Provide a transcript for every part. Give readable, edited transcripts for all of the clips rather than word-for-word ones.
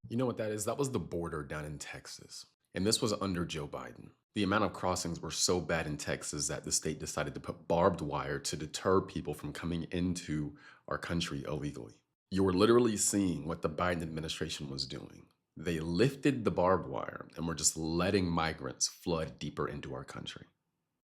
You know what that is? That was the border down in Texas. And this was under Joe Biden. The amount of crossings were so bad in Texas that the state decided to put barbed wire to deter people from coming into our country illegally. You were literally seeing what the Biden administration was doing. They lifted the barbed wire and were just letting migrants flood deeper into our country.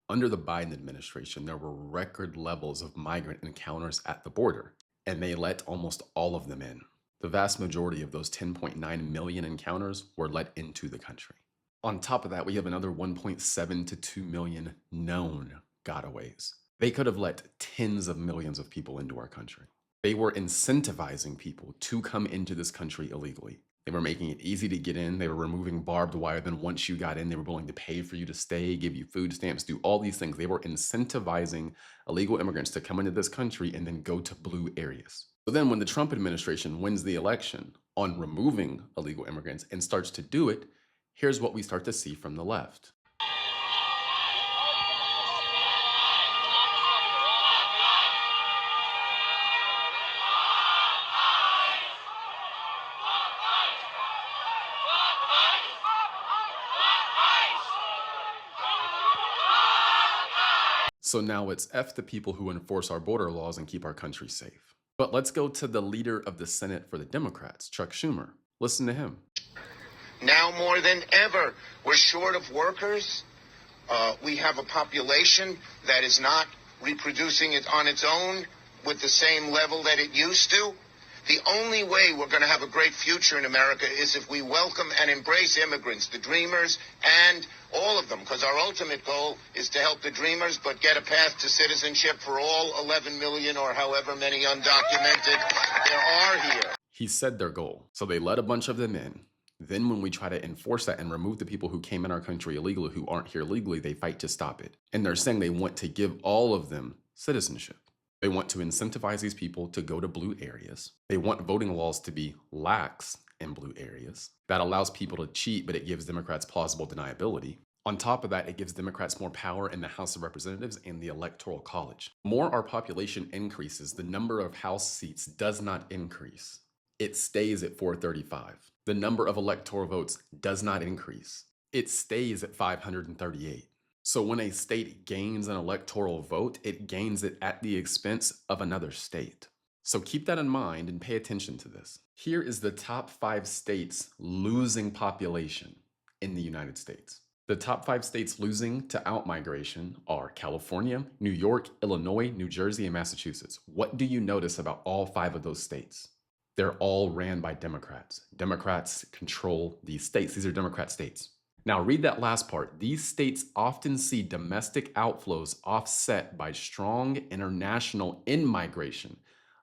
Under the Biden administration, there were record levels of migrant encounters at the border, and they let almost all of them in. The vast majority of those 10.9 million encounters were let into the country. On top of that, we have another 1.7 to 2 million known gotaways. They could have let tens of millions of people into our country. They were incentivizing people to come into this country illegally. They were making it easy to get in. They were removing barbed wire. Then once you got in, they were willing to pay for you to stay, give you food stamps, do all these things. They were incentivizing illegal immigrants to come into this country and then go to blue areas. So then when the Trump administration wins the election on removing illegal immigrants and starts to do it, here's what we start to see from the left. So now it's F the people who enforce our border laws and keep our country safe. But let's go to the leader of the Senate for the Democrats, Chuck Schumer. Listen to him. Now more than ever, we're short of workers. We have a population that is not reproducing it on its own with the same level that it used to. The only way we're going to have a great future in America is if we welcome and embrace immigrants, the dreamers, and all of them, because our ultimate goal is to help the dreamers, but get a path to citizenship for all 11 million or however many undocumented there are here. He said their goal. So they let a bunch of them in. Then when we try to enforce that and remove the people who came in our country illegally, who aren't here legally, they fight to stop it. And they're saying they want to give all of them citizenship. They want to incentivize these people to go to blue areas. They want voting laws to be lax in blue areas. That allows people to cheat, but it gives Democrats plausible deniability. On top of that, it gives Democrats more power in the House of Representatives and the Electoral College. The more our population increases, the number of House seats does not increase. It stays at 435. The number of electoral votes does not increase. It stays at 538. So when a state gains an electoral vote, it gains it at the expense of another state. So keep that in mind and pay attention to this. Here is the top 5 states losing population in the United States. The top 5 states losing to outmigration are California, New York, Illinois, New Jersey, and Massachusetts. What do you notice about all 5 of those states? They're all ran by Democrats. Democrats control these states. These are Democrat states. Now read that last part. These states often see domestic outflows offset by strong international in-migration,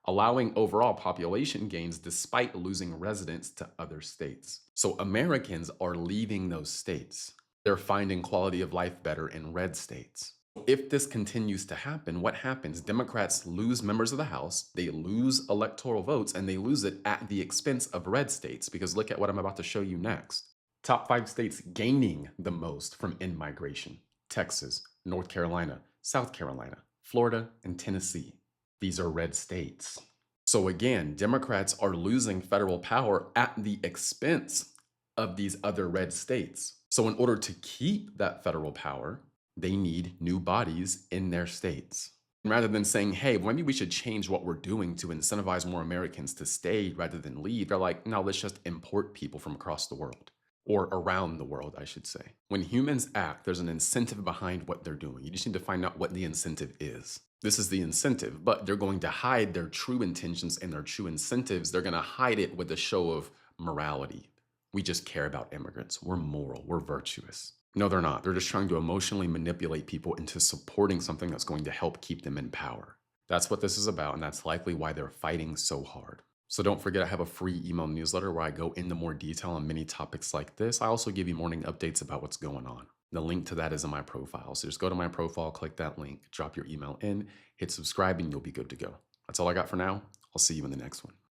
allowing overall population gains despite losing residents to other states. So Americans are leaving those states. They're finding quality of life better in red states. If this continues to happen, what happens? Democrats lose members of the House, they lose electoral votes, and they lose it at the expense of red states, because look at what I'm about to show you next. Top 5 states gaining the most from in-migration: Texas, North Carolina, South Carolina, Florida, and Tennessee. These are red states. So again, Democrats are losing federal power at the expense of these other red states. So in order to keep that federal power, they need new bodies in their states. Rather than saying, hey, maybe we should change what we're doing to incentivize more Americans to stay rather than leave, they're like, no, let's just import people from across the world. Or around the world, I should say. When humans act, there's an incentive behind what they're doing. You just need to find out what the incentive is. This is the incentive, but they're going to hide their true intentions and their true incentives. They're going to hide it with a show of morality. We just care about immigrants. We're moral. We're virtuous. No, they're not. They're just trying to emotionally manipulate people into supporting something that's going to help keep them in power. That's what this is about, and that's likely why they're fighting so hard. So don't forget, I have a free email newsletter where I go into more detail on many topics like this. I also give you morning updates about what's going on. The link to that is in my profile. So just go to my profile, click that link, drop your email in, hit subscribe, and you'll be good to go. That's all I got for now. I'll see you in the next one.